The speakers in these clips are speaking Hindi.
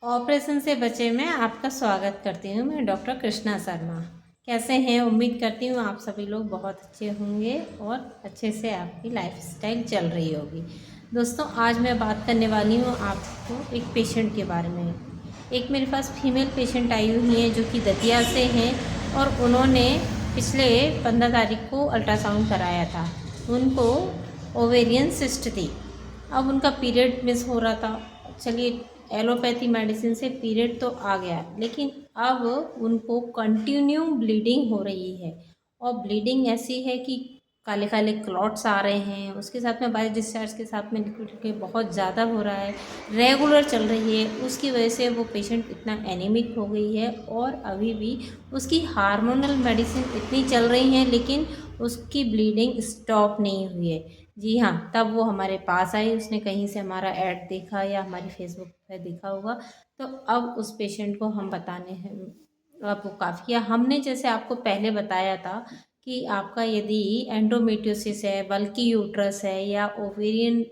ऑपरेशन से बचे में आपका स्वागत करती हूँ। मैं डॉक्टर कृष्णा शर्मा। कैसे हैं? उम्मीद करती हूँ आप सभी लोग बहुत अच्छे होंगे और अच्छे से आपकी लाइफस्टाइल चल रही होगी। दोस्तों, आज मैं बात करने वाली हूँ आपको एक पेशेंट के बारे में। एक मेरे पास फीमेल पेशेंट आई हुई है जो कि दतिया से हैं और उन्होंने पिछले 15 तारीख को अल्ट्रासाउंड कराया था। उनको ओवेरियन सिस्ट थी। अब उनका पीरियड मिस हो रहा था। चलिए, एलोपैथी मेडिसिन से पीरियड तो आ गया, लेकिन अब उनको कंटिन्यू ब्लीडिंग हो रही है। और ब्लीडिंग ऐसी है कि काले काले क्लॉट्स आ रहे हैं, उसके साथ में बाय डिस्चार्ज के साथ में लिक्विड के बहुत ज़्यादा हो रहा है, रेगुलर चल रही है। उसकी वजह से वो पेशेंट इतना एनीमिक हो गई है और अभी भी उसकी हार्मोनल मेडिसिन इतनी चल रही हैं, लेकिन उसकी ब्लीडिंग स्टॉप नहीं हुई है। जी हाँ, तब वो हमारे पास आई। उसने कहीं से हमारा ऐड देखा या हमारी फेसबुक पे देखा होगा, तो अब उस पेशेंट को हम बताने हैं। अब वो काफ़ी किया हमने, जैसे आपको पहले बताया था कि आपका यदि एंडोमेट्रियोसिस है, बल्कि यूट्रस है, या ओवेरियन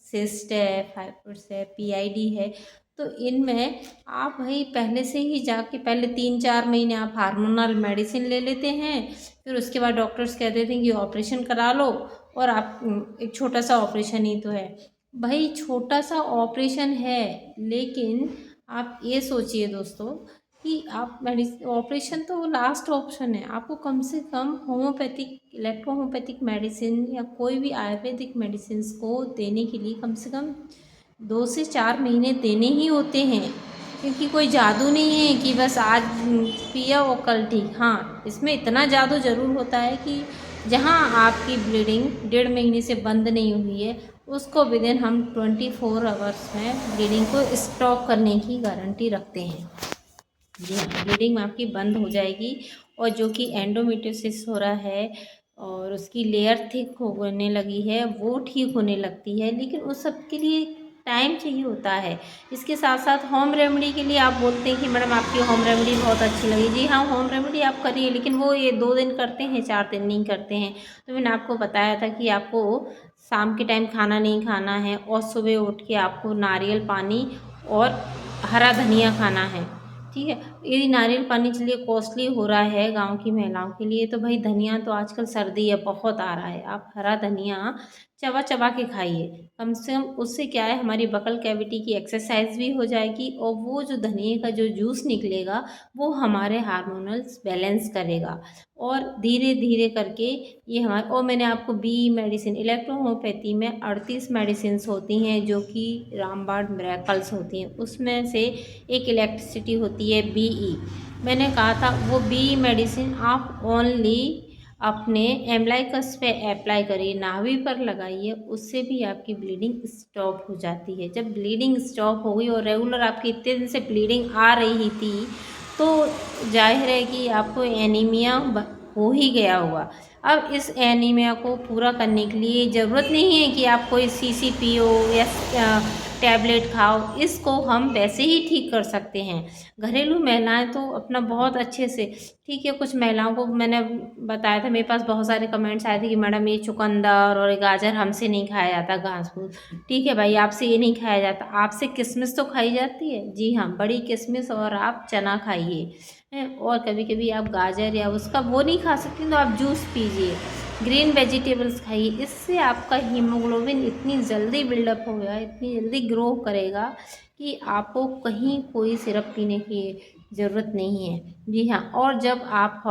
सिस्ट है, फाइब्रोइड्स है, पीआईडी है, तो इनमें आप भाई पहले से ही जाके पहले 3-4 महीने आप हार्मोनल मेडिसिन ले लेते हैं। फिर उसके बाद डॉक्टर्स कहते थे कि ऑपरेशन करा लो, और आप एक छोटा सा ऑपरेशन ही तो है। भाई छोटा सा ऑपरेशन है, लेकिन आप ये सोचिए दोस्तों कि आप मेडिसिन, ऑपरेशन तो लास्ट ऑप्शन है। आपको कम से कम होम्योपैथिक, इलेक्ट्रो होम्योपैथिक मेडिसिन या कोई भी आयुर्वेदिक मेडिसिन को देने के लिए कम से कम 2 से 4 महीने देने ही होते हैं। क्योंकि कोई जादू नहीं है कि बस आज पिया और कल ठीक। हाँ, इसमें इतना जादू ज़रूर होता है कि जहाँ आपकी ब्लीडिंग 1.5 महीने से बंद नहीं हुई है, उसको विदिन हम 24 आवर्स में ब्लीडिंग को स्टॉप करने की गारंटी रखते हैं। जी हाँ, ब्लीडिंग आपकी बंद हो जाएगी। और जो कि एंडोमेट्रियोसिस हो रहा है और उसकी लेयर थिक होने लगी है, वो ठीक होने लगती है, लेकिन उस सब के लिए टाइम चाहिए होता है। इसके साथ साथ होम रेमेडी के लिए आप बोलते हैं कि मैडम आपकी होम रेमेडी बहुत अच्छी लगी। जी हाँ, होम रेमेडी आप करिए, लेकिन वो ये 2 दिन करते हैं, 4 दिन नहीं करते हैं। तो मैंने आपको बताया था कि आपको शाम के टाइम खाना नहीं खाना है और सुबह उठ के आपको नारियल पानी और हरा धनिया खाना है। ठीक है, यदि नारियल पानी चलिए कॉस्टली हो रहा है गांव की महिलाओं के लिए, तो भाई धनिया तो आजकल सर्दी है, बहुत आ रहा है, आप हरा धनिया चबा चबा के खाइए। कम से कम उससे क्या है, हमारी बकल कैविटी की एक्सरसाइज भी हो जाएगी और वो जो धनिए का जो जूस निकलेगा वो हमारे हार्मोनल्स बैलेंस करेगा। और धीरे धीरे करके ये हमारे, और मैंने आपको बी मेडिसिन, इलेक्ट्रो होम्योपैथी में 38 मेडिसिन्स होती हैं जो कि रामबाण मिरेकल्स होती हैं। उसमें से एक इलेक्ट्रिसिटी होती है बीई। मैंने कहा था वो बी मेडिसिन आप ओनली अपने एम्ब्लाइकस पे अप्लाई करिए, नाभि पर लगाइए, उससे भी आपकी ब्लीडिंग स्टॉप हो जाती है। जब ब्लीडिंग स्टॉप हो गई और रेगुलर आपकी इतने दिन से ब्लीडिंग आ रही थी, तो जाहिर है कि आपको एनीमिया हो ही गया होगा। अब इस एनीमिया को पूरा करने के लिए ज़रूरत नहीं है कि आप कोई सीसी पियो या टैबलेट खाओ, इसको हम वैसे ही ठीक कर सकते हैं। घरेलू महिलाएं तो अपना बहुत अच्छे से, ठीक है, कुछ महिलाओं को मैंने बताया था, मेरे पास बहुत सारे कमेंट्स आए थे कि मैडम ये चुकंदर और ये गाजर हमसे नहीं खाया जाता, घास फूस। ठीक है भाई, आपसे ये नहीं खाया जाता, आपसे किशमिश तो खाई जाती है। जी हाँ, बड़ी किशमिश, और आप चना खाइए हैं, और कभी कभी आप गाजर या उसका वो नहीं खा सकती तो आप जूस पीजिए, ग्रीन वेजिटेबल्स खाइए। इससे आपका हीमोग्लोबिन इतनी जल्दी बिल्डअप होगा, इतनी जल्दी ग्रो करेगा कि आपको कहीं कोई सिरप पीने की ज़रूरत नहीं है। जी हाँ, और जब आप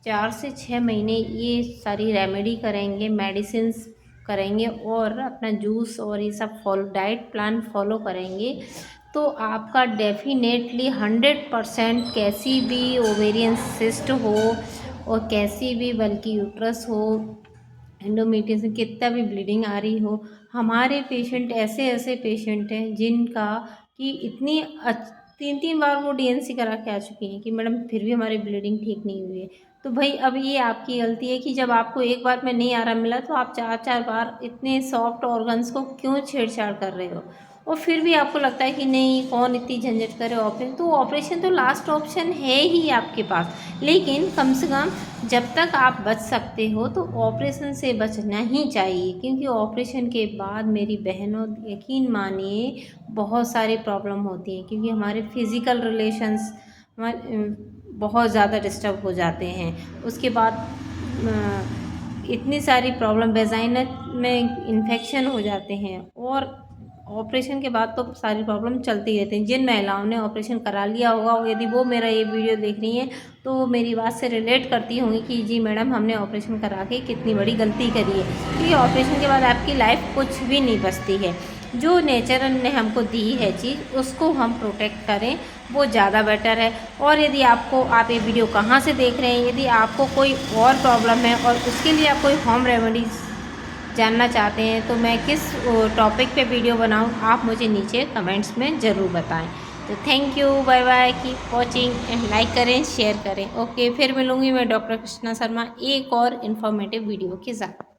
4 से 6 महीने ये सारी रेमेडी करेंगे, मेडिसिन्स करेंगे और अपना जूस और ये सब फॉलो, डाइट प्लान फॉलो करेंगे, तो आपका डेफिनेटली 100% कैसी भी ओवेरियन सिस्ट हो और कैसी भी बल्कि यूट्रस हो, एंडोमेट्रियम से कितना भी ब्लीडिंग आ रही हो, हमारे पेशेंट ऐसे ऐसे पेशेंट हैं जिनका कि इतनी 3-3 बार वो डीएनसी करा के आ चुकी हैं कि मैडम फिर भी हमारी ब्लीडिंग ठीक नहीं हुई है। तो भाई अब ये आपकी गलती है कि जब आपको एक बार में नहीं आराम मिला, तो आप 4-4 बार इतने सॉफ्ट ऑर्गन्स को क्यों छेड़छाड़ कर रहे हो। और फिर भी आपको लगता है कि नहीं कौन इतनी झंझट करे ऑपरेशन, तो ऑपरेशन तो लास्ट ऑप्शन है ही आपके पास। लेकिन कम से कम जब तक आप बच सकते हो तो ऑपरेशन से बचना ही चाहिए, क्योंकि ऑपरेशन के बाद मेरी बहनों यकीन मानिए बहुत सारी प्रॉब्लम होती है, क्योंकि हमारे फिज़िकल रिलेशंस बहुत ज़्यादा डिस्टर्ब हो जाते हैं। उसके बाद इतनी सारी प्रॉब्लम, वेजाइना में इन्फेक्शन हो जाते हैं, और ऑपरेशन के बाद तो सारी प्रॉब्लम चलती रहती हैं। जिन महिलाओं ने ऑपरेशन करा लिया होगा, और यदि वो मेरा ये वीडियो देख रही हैं तो वो मेरी बात से रिलेट करती होंगी कि जी मैडम हमने ऑपरेशन करा के कितनी बड़ी गलती करी है, क्योंकि ऑपरेशन के बाद आपकी लाइफ कुछ भी नहीं बचती है। जो नेचर ने हमको दी है चीज़ उसको हम प्रोटेक्ट करें, वो ज़्यादा बेटर है। और यदि आप ये वीडियो कहाँ से देख रहे हैं, यदि आपको कोई और प्रॉब्लम है और उसके लिए आप कोई होम रेमेडीज़ जानना चाहते हैं तो मैं किस टॉपिक पे वीडियो बनाऊं, आप मुझे नीचे कमेंट्स में ज़रूर बताएं। तो thank you, bye bye, keep watching and like करें, शेयर करें। ओके, फिर मिलूँगी मैं डॉक्टर कृष्णा शर्मा एक और इन्फॉर्मेटिव वीडियो के साथ।